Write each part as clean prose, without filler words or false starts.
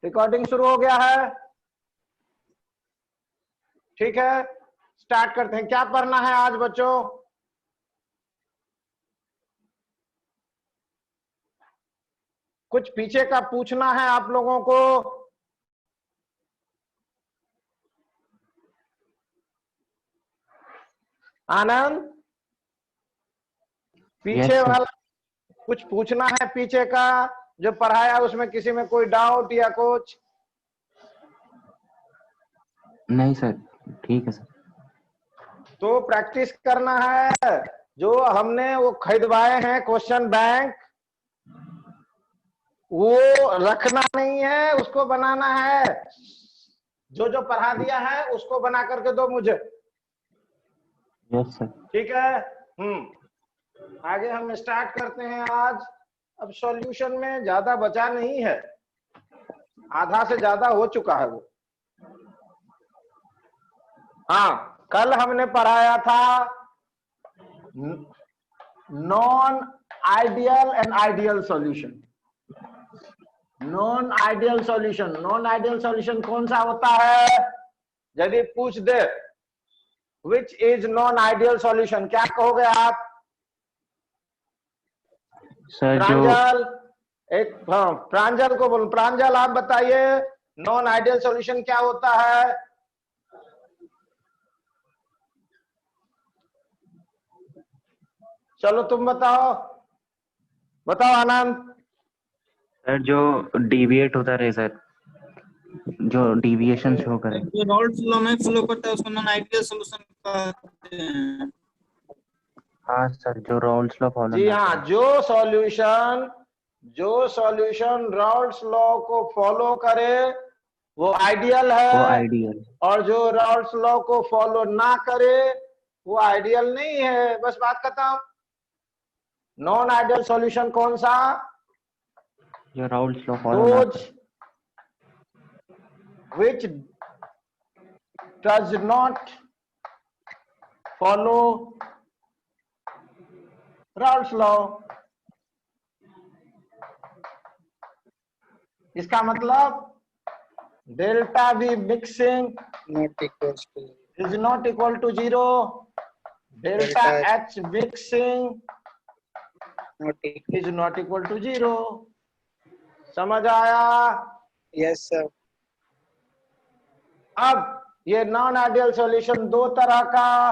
Recording शुरू हो गया है? ठीक है, स्टार्ट करते हैं। क्या पढ़ना है आज बच्चों? कुछ पीछे का पूछना है आप लोगों को? आनंद, पीछे Yes, वाला कुछ पूछना है पीछे का जो पढ़ाया, उसमें किसी में कोई डाउट या कुछ? नहीं सर, ठीक है सर। तो प्रैक्टिस करना है। जो हमने वो खरीदवाए हैं क्वेश्चन बैंक, वो रखना नहीं है, उसको बनाना है। जो जो पढ़ा दिया है उसको बना करके दो मुझे। Yes sir. ठीक है। आगे हम स्टार्ट करते हैं आज। अब सॉल्यूशन में ज्यादा बचा नहीं है, आधा से ज्यादा हो चुका है वो। हाँ, कल हमने पढ़ाया था non ideal and ideal solution. Non ideal solution, non ideal solution कौन सा होता है? यदि पूछ दे which is non ideal solution, क्या कहोगे आप? सर प्रांजल, एक प्रांजल को बोलो। प्रांजल, आप बताइए नॉन आइडियल सॉल्यूशन क्या होता है? चलो तुम बताओ, बताओ आनंद। सर जो डिविएट होता रहे सर, जो डिविएशन शो करे। जो राउल्ट लॉ में फ्लो करता है उसको नॉन आइडियल सॉल्यूशन कहते हैं। हाँ सर, जो राउल्ट लॉ फॉलो जी ना हाँ, करे। जो सॉल्यूशन राउल्ट्स लॉ को फॉलो करे वो आइडियल वो है, आइडियल। और जो राउल्ट्स लॉ को फॉलो ना करे वो आइडियल नहीं है। बस बात खत्म। नॉन आइडियल सॉल्यूशन कौन सा? जो राउल्ट लॉ फॉलो ना दोज करे। which does not follow Raoult's law। इसका मतलब delta V mixing is not equal to 0, delta H mixing is not equal to 0। समझ आया? Yes sir. अब ये नॉन आइडियल सॉल्यूशन दो तरह का,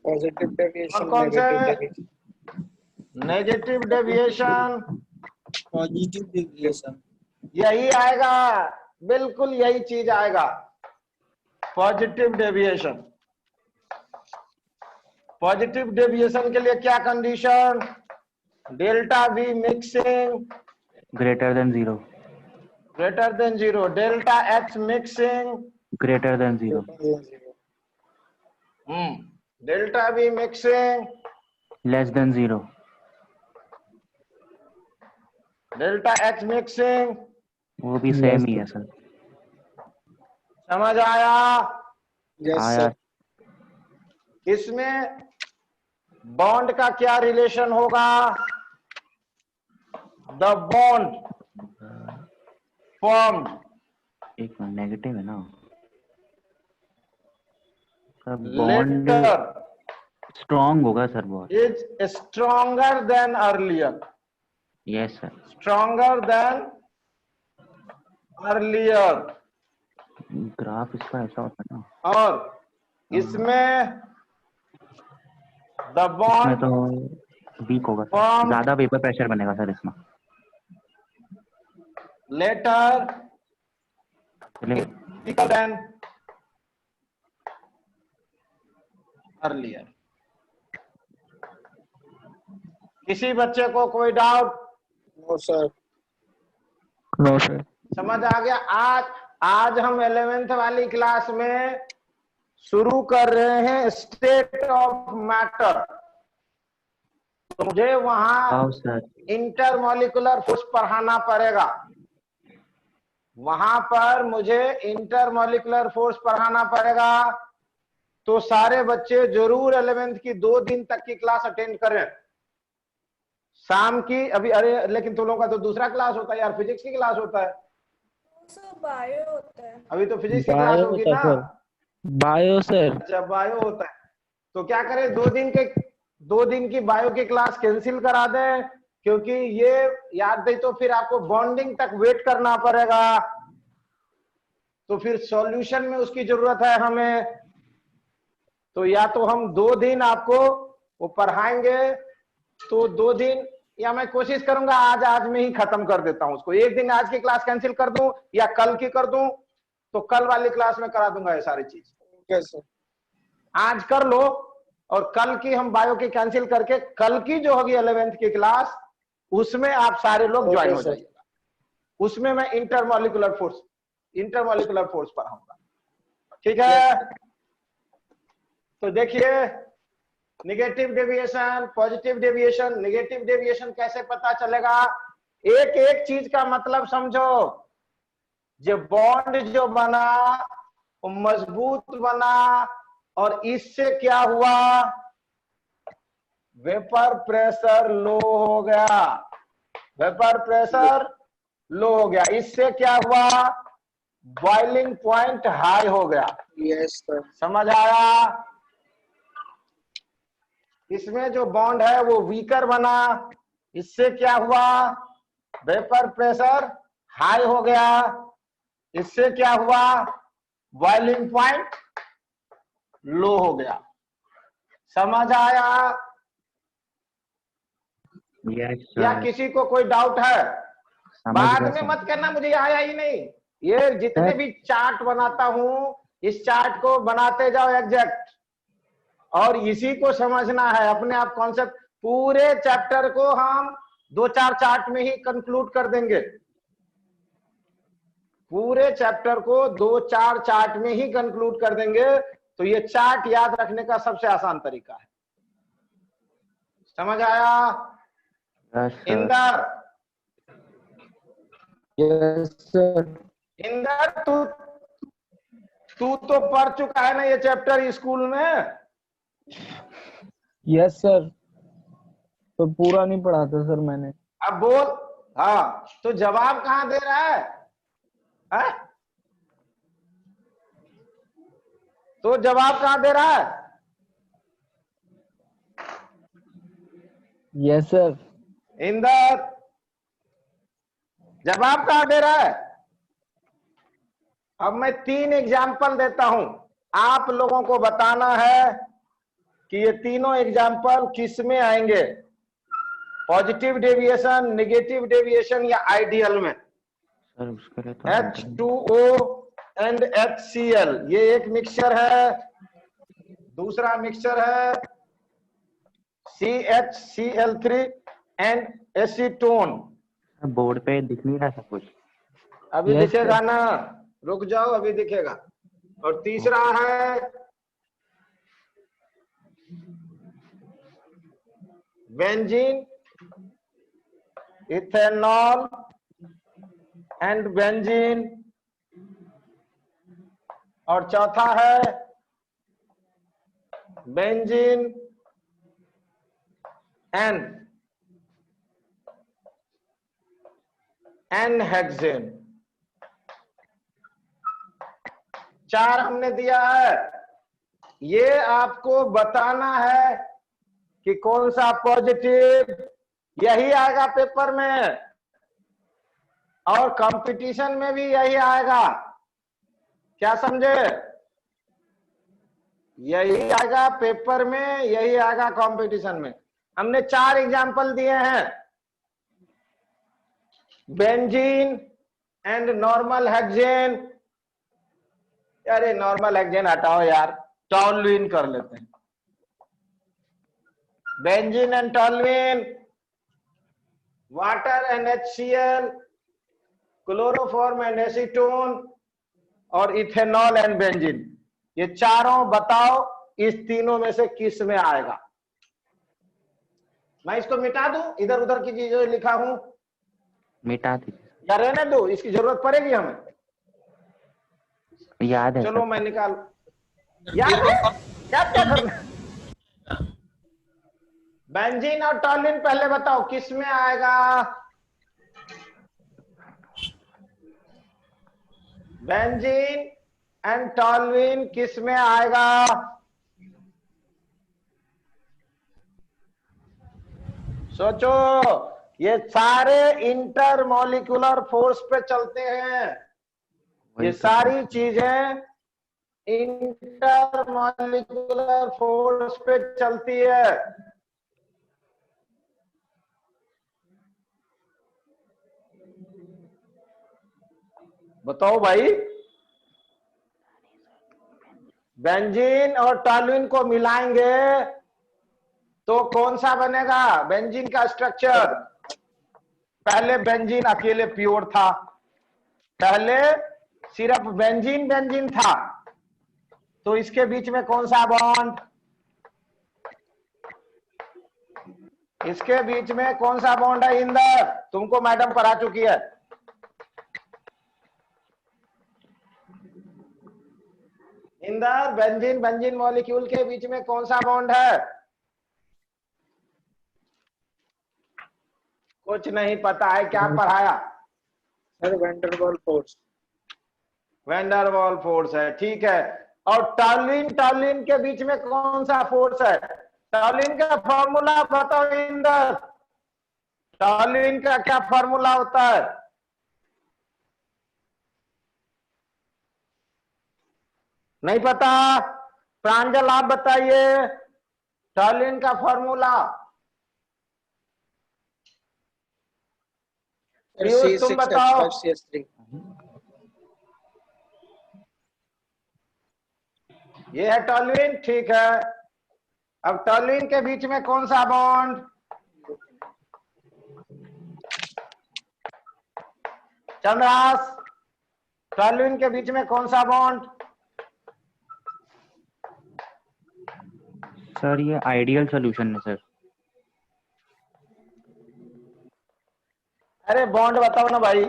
पॉजिटिव डेविएशन, कौन से? Negative deviation. Negative deviation, positive deviation यही आएगा, बिल्कुल यही चीज आएगा, पॉजिटिव डेविएशन। पॉजिटिव डेविएशन के लिए क्या condition? Delta V mixing greater than 0। Greater than 0, delta H mixing greater than 0। Delta V mixing less than 0। Delta H mixing वो भी सेम ही है सर। समझ आया? यस आया। सर। इसमें बॉन्ड का क्या रिलेशन होगा? द बॉन्ड फॉर्म्ड, एक मिनट, नेगेटिव है ना सर। बॉन्ड लेटर स्ट्रॉन्ग होगा सर बहुत। Is stronger than earlier. Yes sir. Stronger than earlier. Graph इसका ऐसा होता है ना। और इसमें द इसमें बॉन्ड तो वीक होगा सर, Formed ज्यादा वेपर प्रेशर बनेगा सर इसमें। लेटर चलिए। Then earlier. किसी बच्चे को कोई doubt? No sir. No sir. समझ आ गया? आज हम 11th वाली क्लास में शुरू कर रहे हैं स्टेट ऑफ मैटर। तो मुझे वहां इंटरमॉलिक्यूलर फोर्स पढ़ाना पड़ेगा। वहां पर मुझे इंटरमॉलिक्यूलर फोर्स पढ़ाना पड़ेगा। तो सारे बच्चे जरूर 11th की 2 दिन तक की क्लास अटेंड करें। शाम की अभी, अरे लेकिन तुम लोगों का तो दूसरा क्लास होता है यार, फिजिक्स की क्लास होता है। सर बायो होता है। अभी तो फिजिक्स की क्लास बायो होगी होता ना। है सर, बायो सर। अच्छा बायो होता है, तो क्या करें, 2 दिन की बायो की क्लास कैंसिल करा दें, क्योंकि ये याद नहीं तो फिर आपको बॉन्डिंग तक वेट करना पड़ेगा, तो फिर सॉल्यूशन में उसकी जरूरत है हमें। तो या तो हम 2 दिन आपको वो पढ़ाएंगे, तो 2 दिन, या मैं कोशिश करूंगा आज में ही खत्म कर देता हूं उसको। एक दिन आज की क्लास कैंसिल कर दूं या कल की कर दूं, तो कल वाली क्लास में करा दूंगा ये सारी चीज। कैसे? आज कर लो, और कल की हम बायो की कैंसिल करके कल की जो होगी 11th की क्लास, उसमें आप सारे लोग ज्वाइन हो जाइएगा। उसमें मैं इंटरमॉलिकुलर फोर्स पढ़ाऊंगा, ठीक है। तो देखिए, negative deviation, positive deviation, negative deviation कैसे पता चलेगा, एक एक चीज का मतलब समझो। जो बॉन्ड जो बना वो मजबूत बना, और इससे क्या हुआ, वेपर प्रेशर लो हो गया, वेपर प्रेशर लो हो गया। इससे क्या हुआ, बॉइलिंग पॉइंट हाई हो गया। Yes sir. समझ आया। इसमें जो बॉन्ड है वो वीकर बना, इससे क्या हुआ, वेपर प्रेशर हाई हो गया। इससे क्या हुआ, बॉइलिंग पॉइंट लो हो गया। समझ आया यस या सर, किसी को कोई डाउट है? समझ बाद गया में सर। मत करना, मुझे आया ही नहीं। ये जितने भी चार्ट बनाता हूं, इस चार्ट को बनाते जाओ एग्जैक्ट, और इसी को समझना है अपने आप कॉन्सेप्ट। पूरे चैप्टर को हम 2-4 चार्ट में ही कंक्लूड कर देंगे, पूरे चैप्टर को 2-4 चार्ट में ही कंक्लूड कर देंगे। तो ये चार्ट याद रखने का सबसे आसान तरीका है। समझ आया? Yes sir. Inder, yes sir. Inder तू तो पढ़ चुका है ना ये चैप्टर स्कूल में? यस सर, तो पूरा नहीं पढ़ा था सर मैंने। अब बोल। हाँ, तो जवाब कहाँ दे रहा है? है? तो जवाब कहाँ दे रहा है? Yes sir. इंदर, जवाब कहाँ दे रहा है? अब मैं 3 एग्जाम्पल देता हूं, आप लोगों को बताना है कि ये तीनों एग्जाम्पल किस में आएंगे, पॉजिटिव डेविएशन, नेगेटिव डेविएशन या आइडियल में। सर उसके लिए तो H2O एंड HCl, ये एक मिक्सचर है। दूसरा मिक्सचर है CHCl3 एंड एसीटोन। बोर्ड पे दिख नहीं रहा सब कुछ। अभी Yes, दिखेगा sir. ना, रुक जाओ अभी दिखेगा। और तीसरा है बेंजीन, इथेनॉल एंड बेंजीन। और चौथा है बेंजीन एंड हेक्सेन। 4 हमने दिया है। ये आपको बताना है कि कौन सा पॉजिटिव, यही आएगा पेपर में, और कंपटीशन में भी यही आएगा। क्या समझे? यही आएगा पेपर में, यही आएगा कंपटीशन में। हमने 4 एग्जाम्पल दिए हैं, बेंजीन एंड नॉर्मल हेक्सेन। अरे नॉर्मल हेक्सेन हटाओ यार, टॉल्यूइन कर लेते हैं। Benzene and toluene, water and HCl, chloroform and acetone, और इथेनॉल एंड बेंजीन। ये चारों बताओ इस तीनों में से किस में आएगा। मैं इसको मिटा दूं, इधर उधर की चीजें लिखा हूं, मिटा दीजिए, या रहने दो, इसकी जरूरत पड़ेगी हमें। याद है चलो सर। मैं निकाल, याद है क्या क्या करना है? बेंजीन और टॉलिन पहले बताओ किस में आएगा? बेंजीन एंड टॉलविन किस में आएगा? सोचो, ये सारे इंटरमॉलिक्यूलर फोर्स पे चलते हैं। ये सारी चीजें इंटरमॉलिक्यूलर फोर्स पे चलती है। बताओ भाई, बेंजीन और टॉलुइन को मिलाएंगे तो कौन सा बनेगा बेंजीन का स्ट्रक्चर? पहले बेंजीन अकेले प्योर था, पहले सिर्फ बेंजीन बेंजीन था, तो इसके बीच में कौन सा बॉन्ड? इसके बीच में कौन सा बॉन्ड है इंदर? तुमको मैडम पढ़ा चुकी है। इंदर, बेंजीन बेंजीन मॉलिक्यूल के बीच में कौन सा बॉन्ड है? कुछ नहीं पता है, क्या पढ़ाया? सर वैन डर वाल फोर्स। वैन डर वाल फोर्स है, ठीक है। और टॉलिन के बीच में कौन सा फोर्स है? टॉलिन का फॉर्मूला बताओ इंदर। टॉलिन का क्या फॉर्मूला होता है? नहीं पता? प्रांजल आप बताइए टॉलिन का फॉर्मूला। पीयूष तुम बताओ। ये है टॉलिन, ठीक है। अब टॉलिन के बीच में कौन सा बॉन्ड? चंद्रास, टॉलिन के बीच में कौन सा बॉन्ड? सर ये आइडियल सॉल्यूशन है सर। अरे बॉन्ड बताओ ना भाई।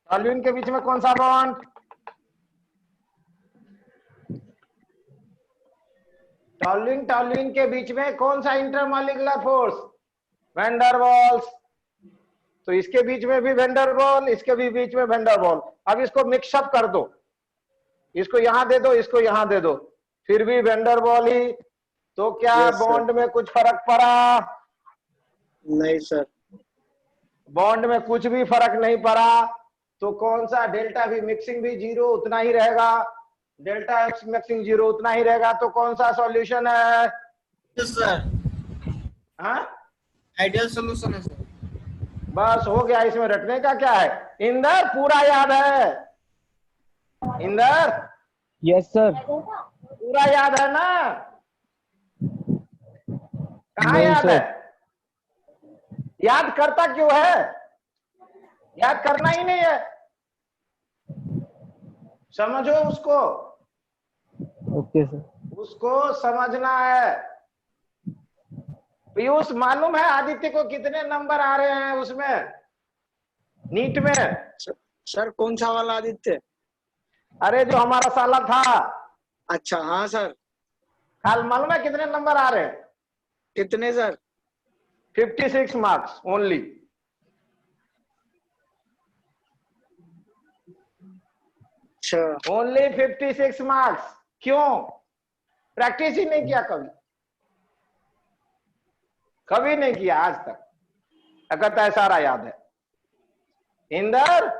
टॉलिन के बीच में कौन सा बॉन्ड? टॉलिन के बीच में कौन सा intermolecular force? Van der Waals. तो इसके बीच में भी वैन डर वाल, इसके भी बीच में वैन डर वाल। अब इसको मिक्सअप कर दो, इसको यहां दे दो, इसको यहां दे दो, फिर भी वैन डर वाल ही। तो क्या बॉन्ड में कुछ फर्क पड़ा? नहीं सर, बॉन्ड में कुछ भी फर्क नहीं पड़ा। तो कौन सा डेल्टा भी मिक्सिंग भी जीरो उतना ही रहेगा, डेल्टा एक्स मिक्सिंग जीरो उतना ही रहेगा। तो कौन सा सॉल्यूशन है? सर हाँ, आइडियल सॉल्यूशन है सर। बस हो गया, इसमें रटने का क्या है? इंदर पूरा याद है? Inder yes sir. पूरा याद है ना? कहाँ नहीं याद सर। है? याद करता क्यों है? याद करना ही नहीं है, समझो उसको, ओके सर। उसको समझना है। पीयूष मालूम है आदित्य को कितने नंबर आ रहे हैं उसमें नीट में? सर कौन सा वाला आदित्य? अरे जो हमारा साला था। अच्छा हाँ सर। कल मालूम है कितने नंबर आ रहे हैं? कितने सर? 56 marks only. अच्छा, ओनली 56 मार्क्स। क्यों? प्रैक्टिस ही नहीं किया कभी, कभी नहीं किया आज तक। अगर सारा याद है इंदर?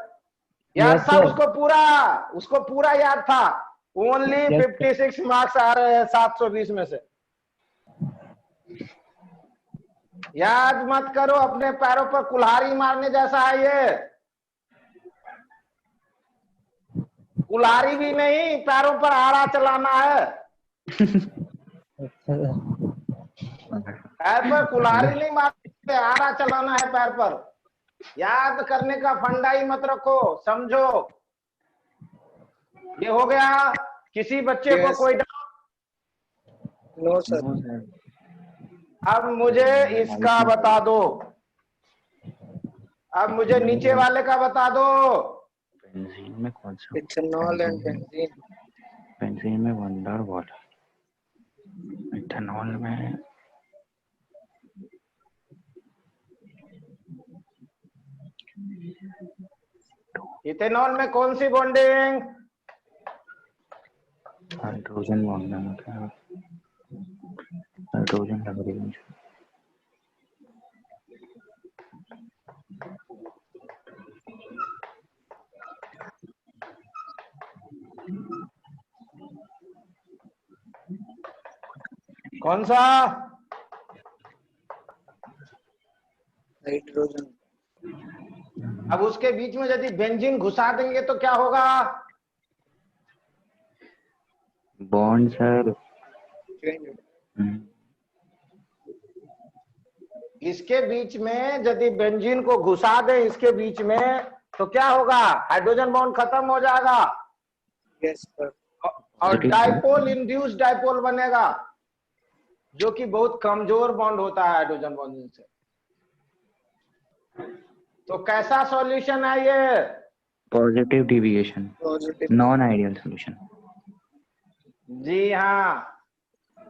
याद Yes, था sir. उसको पूरा याद था। ओनली Yes, 56 मार्क्स आ रहे हैं 720 में से। याद मत करो, अपने पैरों पर कुल्हाड़ी मारने जैसा है ये। कुल्हाड़ी भी नहीं, पैरों पर आड़ा चलाना है। पैर पर कुल्हाड़ी नहीं मारते, आड़ा चलाना है पैर पर। याद करने का फंडा ही मत रखो, समझो। ये हो गया। किसी बच्चे को कोई डाउट? No sir. अब मुझे इसका बता दो, अब मुझे नीचे वाले का बता दो। बेंजीन में कौन सा? Ethanol and benzene. बेंजीन में वैन डर वाल, इथेनॉल में इथेनॉल में कौन सी बॉन्डिंग? हाइड्रोजन बॉन्ड है क्या? हाइड्रोजन लग रही है मुझे। कौन सा? हाइड्रोजन। अब उसके बीच में यदि बेंजीन घुसा देंगे तो क्या होगा? बॉन्ड सर इसके बीच में यदि बेंजीन को घुसा दे इसके बीच में तो क्या होगा? हाइड्रोजन बॉन्ड खत्म हो जाएगा। Yes sir. और डाइपोल इंड्यूस्ड डाइपोल बनेगा, जो कि बहुत कमजोर बॉन्ड होता है हाइड्रोजन बॉन्ड से। तो कैसा सॉल्यूशन है ये? Positive deviation, non ideal solution. जी हाँ।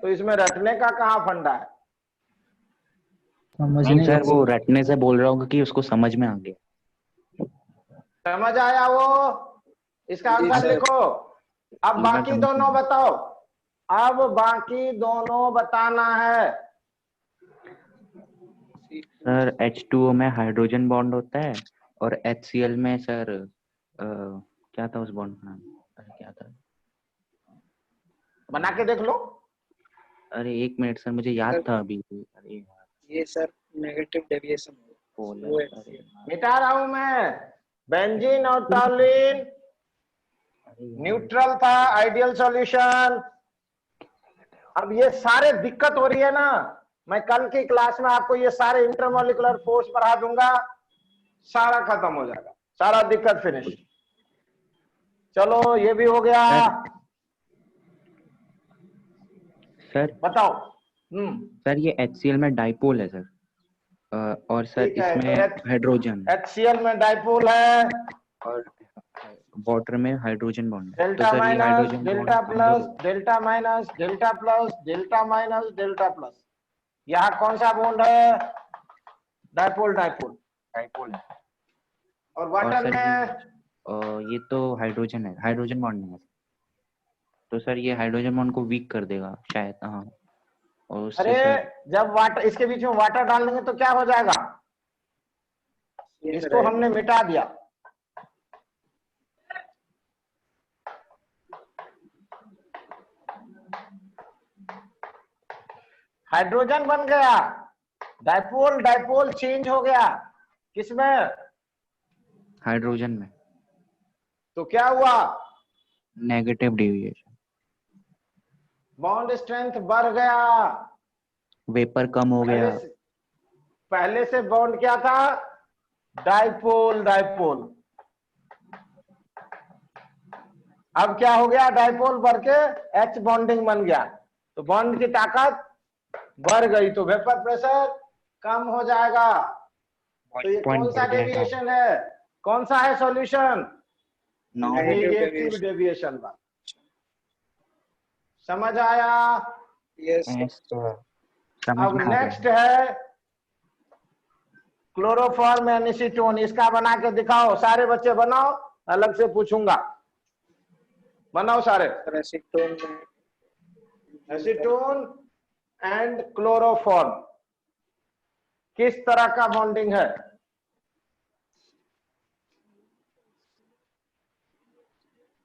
तो इसमें रटने का कहाँ फंडा है? नहीं सर, वो रटने से बोल रहा हूँ कि उसको समझ में आ गया। समझ आया वो? इसका आंसर लिखो। अब बाकी दोनों बताओ। अब बाकी दोनों बताना है। सर H2O में हाइड्रोजन बॉन्ड होता है और HCl में सर क्या था उस बॉन्ड का नाम? अरे क्या था? बना के देख लो। अरे एक मिनट सर, मुझे याद था अभी। अरे ये सर नेगेटिव डेविएशन मिटा रहा हूं मैं। बेंजीन और टॉलिन न्यूट्रल था, आइडियल सॉल्यूशन। अब ये सारे दिक्कत हो रही है ना, मैं कल की क्लास में आपको ये सारे इंटरमोलिकुलर फोर्स पढ़ा दूंगा, सारा खत्म हो जाएगा, सारा दिक्कत फिनिश। चलो ये भी हो गया। सर बताओ। सर ये HCl में डाइपोल है सर, और सर इसमें हाइड्रोजन। HCl में डाइपोल है और वाटर में हाइड्रोजन बॉन्ड है। Delta minus delta plus delta minus delta plus delta minus delta plus. यहाँ कौन सा बॉन्ड है? डाइपोल डाइपोल डाइपोल है। और वाटर में ये तो हाइड्रोजन है, हाइड्रोजन बॉन्ड नहीं है। तो सर ये हाइड्रोजन बॉन्ड को वीक कर देगा शायद। हाँ। और उससे अरे सर जब वाटर इसके बीच में वाटर डाल देंगे तो क्या हो जाएगा? इसको हमने मिटा दिया। हाइड्रोजन बन गया, डाइपोल डाइपोल चेंज हो गया। किसमें? हाइड्रोजन में। तो क्या हुआ? Negative deviation. बॉन्ड स्ट्रेंथ बढ़ गया, वेपर कम हो गया। पहले से बॉन्ड क्या था? Dipole dipole. अब क्या हो गया? डाइपोल बढ़ के H बॉन्डिंग बन गया, तो बॉन्ड की ताकत बढ़ गई, तो वेपर प्रेशर कम हो जाएगा। तो ये कौन सा डेविएशन है? कौन सा है सॉल्यूशन? नेगेटिव डेविएशन का। समझ आया? यस। अब नेक्स्ट है क्लोरोफॉर्म एसीटोन। इसका बना के दिखाओ, सारे बच्चे बनाओ, अलग से पूछूंगा। बनाओ सारे। एसीटोन एंड क्लोरोफॉर्म किस तरह का बॉन्डिंग है?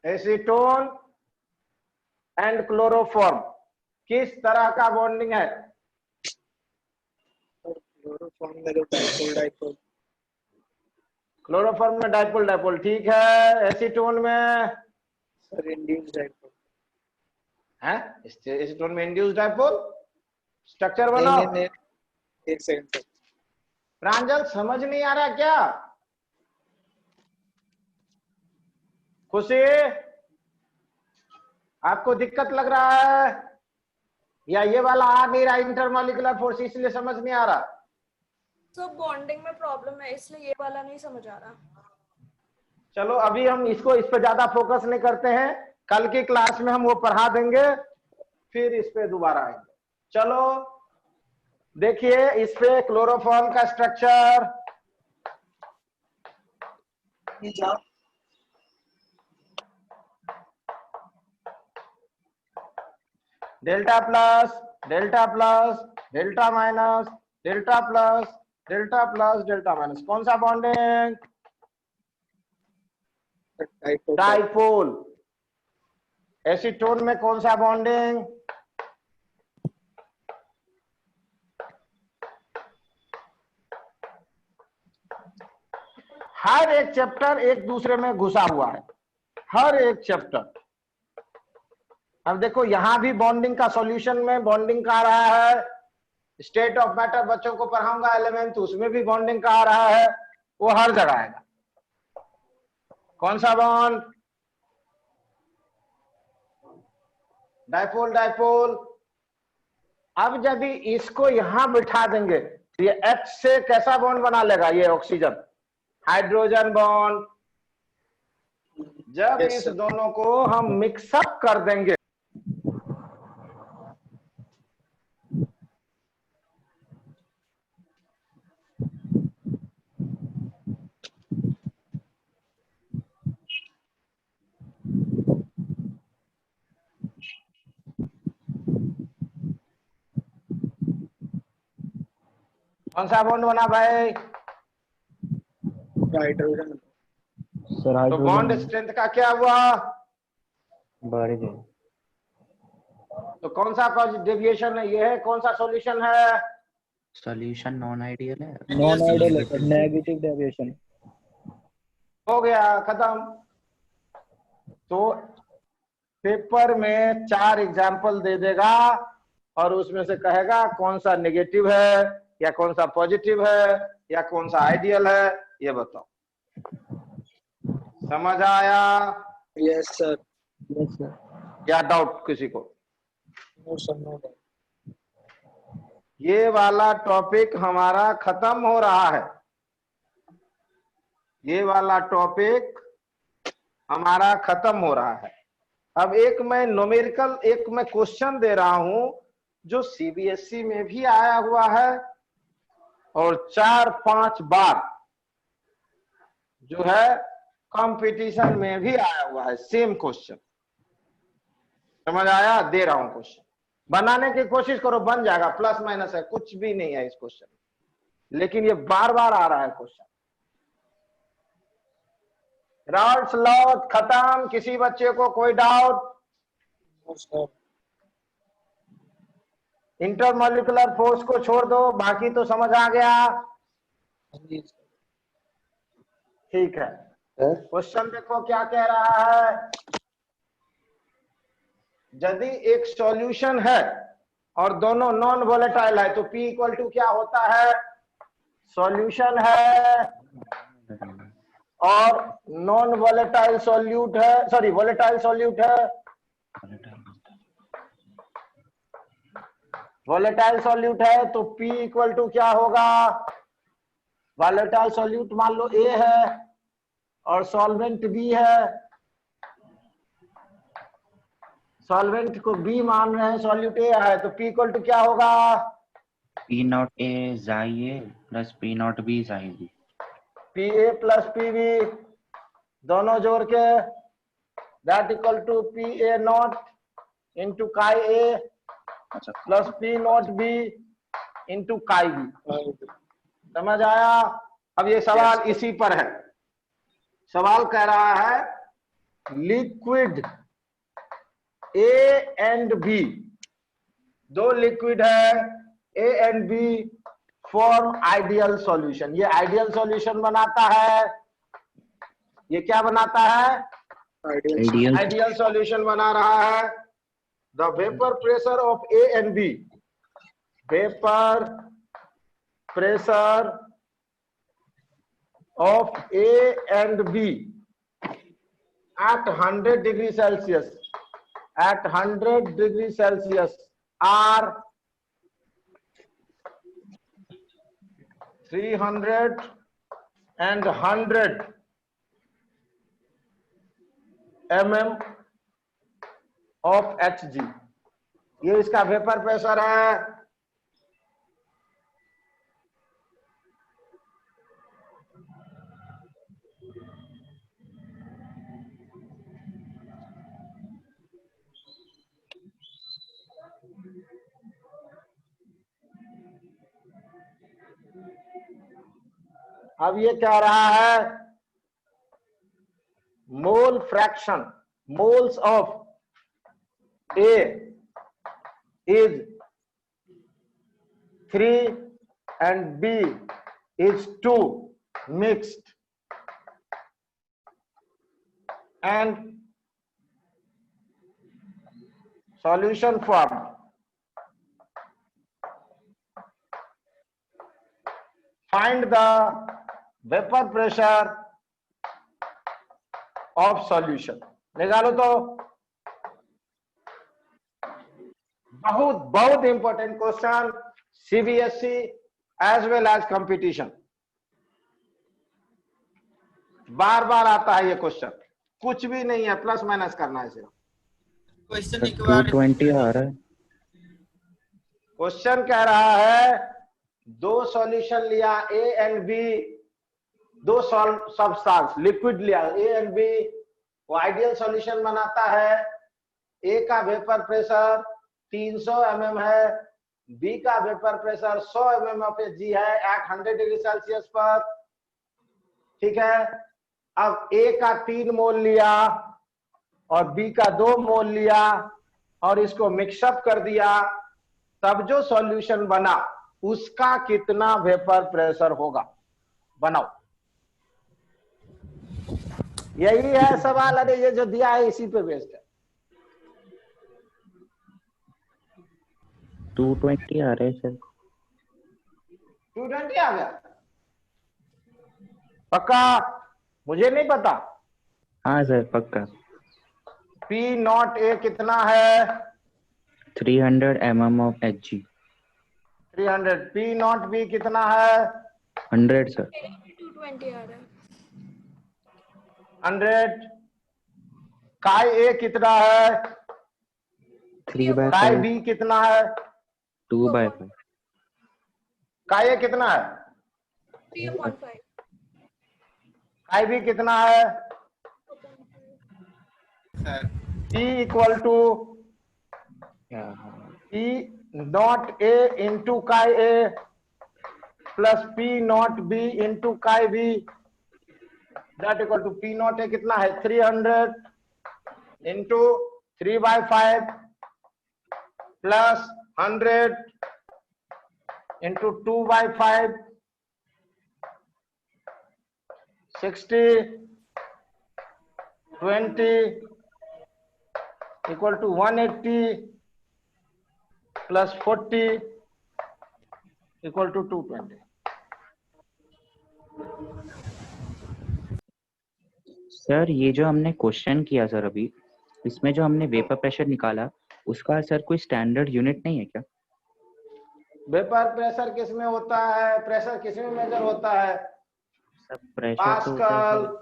एसीटोन एंड क्लोरोफॉर्म किस तरह का बॉन्डिंग है? क्लोरोफॉर्म में डाइपोल डाइपोल। क्लोरोफॉर्म में डाइपोल डाइपोल, ठीक है। एसीटोन में सर इंड्यूस्ड डाइपोल है। एसीटोन में इंड्यूस्ड डाइपोल। स्ट्रक्चर बनाओ। एक सेकंड। प्रांजल समझ नहीं आ रहा क्या? खुशी आपको दिक्कत लग रहा है या ये वाला आ नहीं रहा इंटरमॉलिक्यूलर फोर्स इसलिए समझ नहीं आ रहा? तो बॉन्डिंग में प्रॉब्लम है इसलिए ये वाला नहीं समझ आ रहा। चलो अभी हम इस पे ज्यादा फोकस नहीं करते हैं, कल की क्लास में हम वो पढ़ा देंगे, फिर इस पे दोबारा आएंगे। चलो देखिए इस पे क्लोरोफॉर्म का structure. Delta plus, delta plus, delta minus, delta plus, delta plus, delta minus, कौन सा बॉन्डिंग? डाइपोल। एसीटोन में कौन सा बॉन्डिंग? हर एक चैप्टर एक दूसरे में घुसा हुआ है, हर एक चैप्टर। अब देखो यहां भी बॉन्डिंग का सॉल्यूशन में बॉन्डिंग का आ रहा है, स्टेट ऑफ मैटर बच्चों को पढ़ाऊंगा 11th, उसमें भी बॉन्डिंग का आ रहा है, वो हर जगह आएगा। कौन सा बॉन्ड? Dipole, dipole. अब जब इसको यहां बिठा देंगे तो ये H से कैसा बॉन्ड बना लेगा? ये ऑक्सीजन, हाइड्रोजन बॉन्ड। जब इस दोनों को हम मिक्सअप कर देंगे कौन सा बॉन्ड बना भाई? हाइड्रोजन सर, तो बॉन्ड हाइड्रोजन स्ट्रेंथ का क्या हुआ? बढ़ गए। तो कौन सा डेविएशन है? ये है कौन सा सॉल्यूशन है? सॉल्यूशन नॉन आइडियल है। नॉन आइडियल है सर, नेगेटिव डेविएशन। हो गया, खत्म। तो पेपर में 4 एग्जाम्पल दे देगा और उसमें से कहेगा कौन सा नेगेटिव है या कौन सा पॉजिटिव है या कौन सा आइडियल है, ये बताओ। समझ आया? Yes sir. Yes sir. क्या डाउट किसी को? No sir, no doubt. ये वाला टॉपिक हमारा खत्म हो रहा है, ये वाला टॉपिक हमारा खत्म हो रहा है। अब एक मैं न्यूमेरिकल, एक मैं क्वेश्चन दे रहा हूं जो सीबीएसई में भी आया हुआ है और 4-5 बार जो है कंपटीशन में भी आया हुआ है, सेम क्वेश्चन। समझ आया? दे रहा हूं क्वेश्चन, बनाने की कोशिश करो, बन जाएगा। प्लस माइनस है, कुछ भी नहीं है इस क्वेश्चन में, लेकिन ये बार बार आ रहा है क्वेश्चन। राउल्ट्स लॉ खत्म। किसी बच्चे को कोई doubt? No sir. Intermolecular force को छोड़ दो, बाकी तो समझ आ गया। ठीक है, क्वेश्चन देखो क्या कह रहा है। यदि एक सॉल्यूशन है और दोनों नॉन वोलेटाइल है तो P इक्वल टू क्या होता है? सॉल्यूशन है और नॉन वोलेटाइल सॉल्यूट है, सॉरी वोलेटाइल सॉल्यूट है, वोलेटाइल सॉल्यूट है तो P इक्वल टू क्या होगा? वोलेटाइल सॉल्यूट मान लो A है और सॉल्वेंट B है, सॉल्वेंट को B मान रहे हैं, सॉल्यूट A है, तो P इक्वल टू क्या होगा? P नॉट A जाई A plus P not B जाई B। PA प्लस PB दोनों जोड़ के that equal to PA not into chi A plus P not B इंटू काई B। समझ आया? अब ये सवाल इसी पर है। सवाल कह रहा है लिक्विड A एंड B, दो लिक्विड है A and B form ideal solution. ये आइडियल सॉल्यूशन बनाता है, ये क्या बनाता है? आइडियल सॉल्यूशन बना रहा है। The vapour pressure of A and B, vapour pressure of A and B at 100 degree Celsius, at 100 degree Celsius are 300 and 100 mm of Hg। ये इसका वेपर प्रेशर है। अब ये कह रहा है mole fraction, moles of A is 3 and B is 2 mixed, and solution formed. Find the vapor pressure of solution. निकालो तो। बहुत बहुत important question, CBSE as well as competition, बार बार आता है ये क्वेश्चन। कुछ भी नहीं है, प्लस माइनस करना है सिर्फ। क्वेश्चन एक बार 220 आ रहा है। क्वेश्चन कह रहा है दो सॉल्यूशन लिया A एंड B, दो सब्सटेंस लिक्विड लिया A एंड B, वो आइडियल सॉल्यूशन बनाता है। A का वेपर प्रेशर 300 mm है, B का vapour pressure 100 mm of Hg है एट 100 डिग्री सेल्सियस पर। ठीक है, अब A का 3 मोल लिया और B का 2 मोल लिया और इसको मिक्सअप कर दिया, तब जो सॉल्यूशन बना उसका कितना वेपर प्रेशर होगा, बनाओ। यही है सवाल। अरे ये जो दिया है इसी पे बेस्ड है। 220 आ रहे हैं सर। 220 आ गया पक्का? मुझे नहीं पता। हाँ सर पक्का। P0A कितना है? 300 mm of Hg। 300। P0B कितना है? 100 सर। 220 आ रहा है। 100। काय A कितना है? 3/5। काय B कितना है? 2/5। काय A कितना है? 3.5। काय B कितना है? P equal to P not A into chi A plus P not B into chi B, that equal to P not A कितना है? 300 into 3/5 plus 100 into 2/5, 60, 20 equal to 180 plus 40 equal to 220। Sir ये जो हमने question किया sir अभी, इसमें जो हमने वेपर प्रेशर निकाला उसका सर कोई स्टैंडर्ड यूनिट नहीं है क्या? वेपर प्रेशर किस में होता है? प्रेशर किस में मेजर होता है? सब प्रेशर तो होता है पास्कल, सर।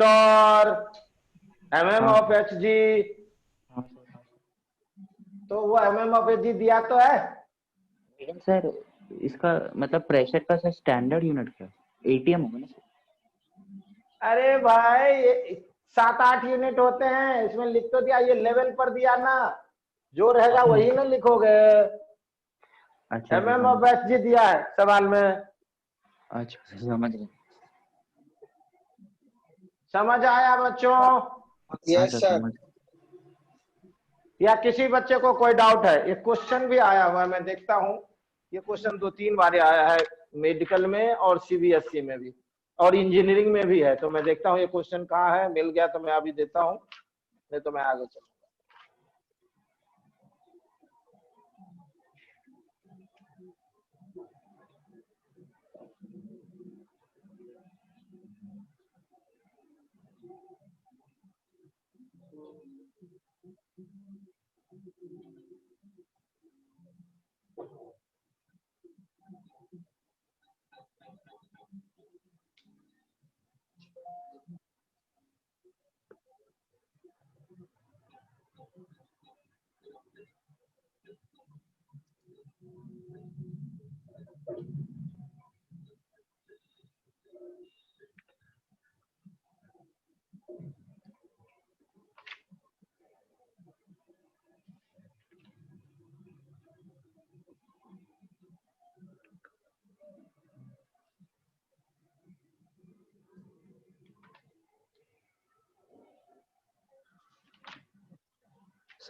टॉर, mm हाँ। Of Hg। तो वो mm ऑफ Hg दिया तो है। लेकिन सर इसका मतलब प्रेशर का सर स्टैंडर्ड यूनिट क्या है? ATM होगा ना सर? अरे भाई 7-8 यूनिट होते हैं, इसमें लिख तो दिया, ये लेवल पर दिया ना, जो रहेगा वही ना लिखोगे। अच्छा mm ऑफ Hg दिया है सवाल में। अच्छा समझ गए। समझ आया बच्चों? हाँ सर समझ गए। या किसी बच्चे को कोई डाउट है? ये क्वेश्चन भी आया हुआ है, मैं देखता हूँ। ये क्वेश्चन 2-3 बार आया है मेडिकल में और CBSE में भी, और इंजीनियरिंग में भी है। तो मैं देखता हूँ ये क्वेश्चन कहाँ है, मिल गया तो मैं अभी देता हूँ, नहीं तो मैं आगे चलूंगा।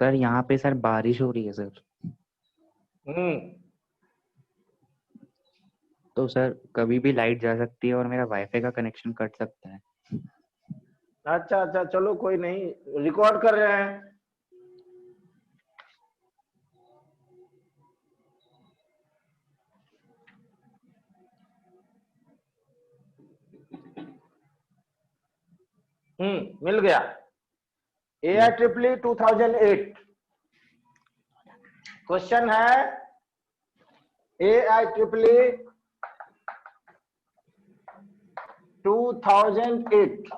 सर यहाँ पे सर बारिश हो रही है सर। तो सर कभी भी लाइट जा सकती है और मेरा वाईफाई का कनेक्शन कट सकता है। अच्छा अच्छा, चलो कोई नहीं, रिकॉर्ड कर रहे हैं। मिल गया। AIEEE 2008 क्वेश्चन है। AIEEE 2008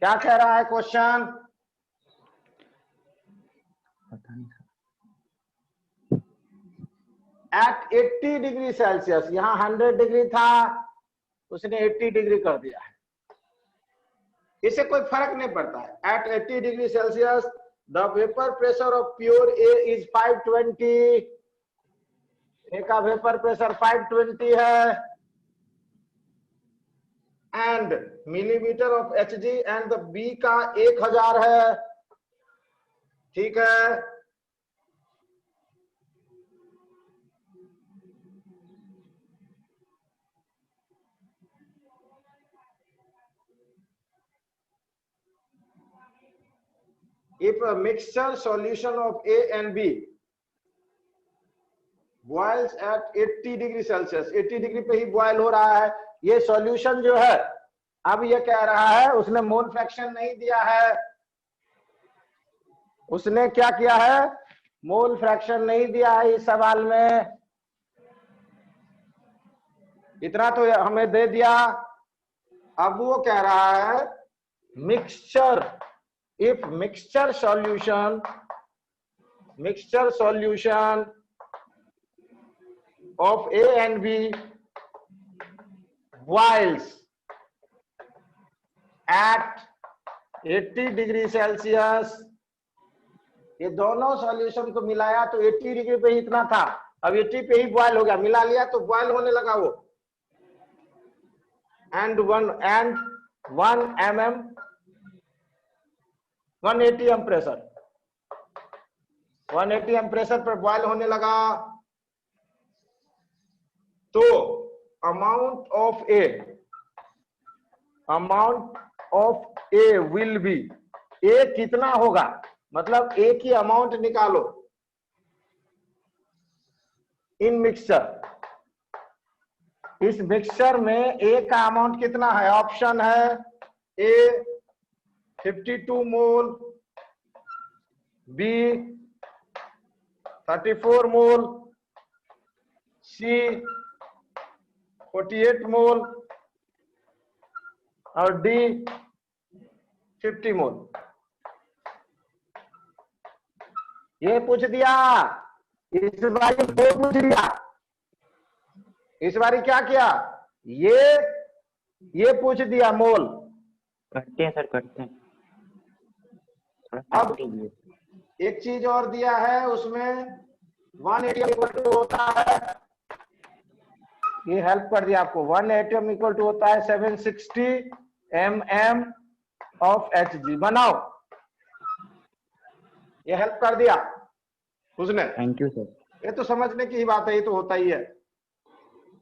क्या कह रहा है क्वेश्चन? पता नहीं सर। एट 80 डिग्री सेल्सियस, यहां 100 डिग्री था, उसने 80 डिग्री कर दिया है। इससे कोई फर्क नहीं पड़ता है। At 80 degree Celsius the vapour pressure of pure A is 520। A का वेपर प्रेशर 520 है, and millimetre of Hg, and the B का 1000 है। ठीक है, if a mixture solution of A and B boils at 80 degree Celsius, 80 degree पे ही boil हो रहा है ये सॉल्यूशन जो है, अब ये कह रहा है, उसने मोल फ्रैक्शन नहीं दिया है। उसने क्या किया है? मोल फ्रैक्शन नहीं दिया है इस सवाल में। इतना तो हमें दे दिया। अब वो कह रहा है mixture, if mixture solution of A and B boils at 80 degree Celsius, ये दोनों सॉल्यूशन को मिलाया तो 80 डिग्री पे ही इतना था, अब 80 पे ही बॉयल हो गया, मिला लिया तो बॉयल होने लगा वो। And 1 mm 180 M pressure, 180 M pressure पर बॉयल होने लगा। तो amount of a will be, a कितना होगा, मतलब ए की अमाउंट निकालो इन मिक्सचर। इस मिक्सचर में ए का अमाउंट कितना है? ऑप्शन है ए 52 मोल, बी 34 मोल, सी 48 मोल और डी 50 मोल। ये पूछ दिया, इस बारी दो पूछ दिया। इस बारी क्या किया? ये पूछ दिया मोल। करते हैं सर, करते हैं। अब एक चीज और दिया है उसमें, 1 एटम होता है, ये हेल्प कर दिया आपको। 1 एटम इक्वल टू होता है 760 mm ऑफ Hg। बनाओ, ये हेल्प कर दिया उसने। Thank you sir. ये तो समझने की ही बात है, ये तो होता ही है।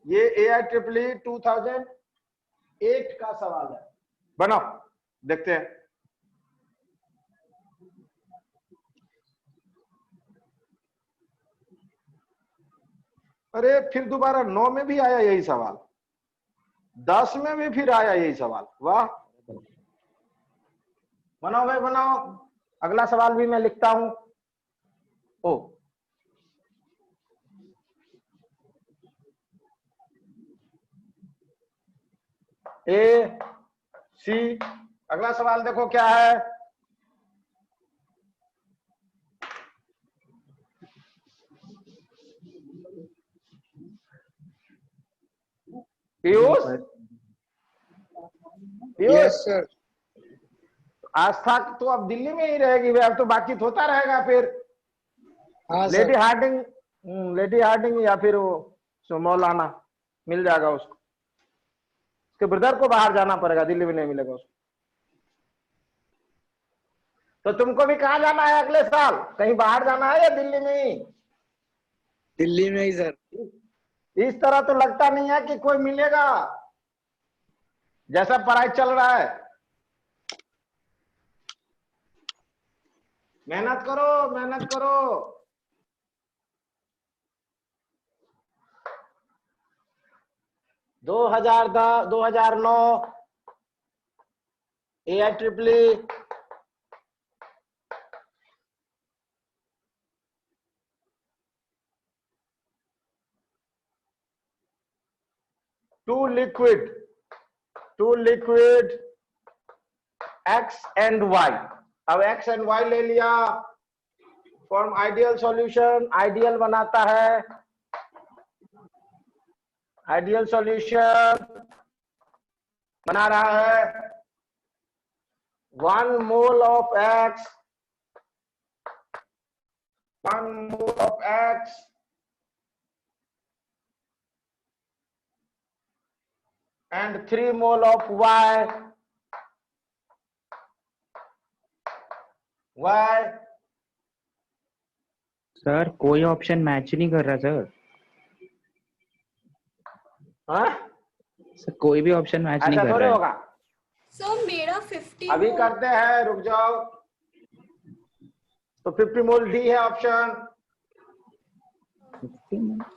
ये AIEEE 2008 का सवाल है। बनाओ, देखते हैं। अरे फिर दोबारा 9 में भी आया यही सवाल, 10 में भी फिर आया यही सवाल। वाह, बनाओ भाई बनाओ। अगला सवाल भी मैं लिखता हूं। ओ ए सी, अगला सवाल देखो क्या है। Piyush, yes sir. आस्था तो अब दिल्ली में ही रहेगी, अब तो बातचीत होता रहेगा फिर। हाँ लेडी सर। हार्डिंग या फिर वो मौलाना मिल जाएगा उसको। उसके ब्रदर को बाहर जाना पड़ेगा, दिल्ली में नहीं मिलेगा उसको। तो तुमको भी कहाँ जाना है अगले साल? कहीं बाहर जाना है या दिल्ली में ही? दिल्ली में ही सर। इस तरह तो लगता नहीं है कि कोई मिलेगा, जैसा पढ़ाई चल रहा है। मेहनत करो, मेहनत करो। 2010, 2009 AIEEE two liquid x and y। अब x एंड y ले लिया, फॉर्म आइडियल सॉल्यूशन। आइडियल बनाता है, आइडियल सॉल्यूशन बना रहा है। 1 mole of x, 1 mole of x and 3 mole of y, sir कोई ऑप्शन मैच नहीं कर रहा सर। हाँ? सर कोई भी ऑप्शन मैच नहीं ऐसा कर थोड़े रहा है। होगा। सर मेरा 50 अभी मोल। करते हैं, रुक जाओ। तो 50 मोल डी है ऑप्शन। 50 मोल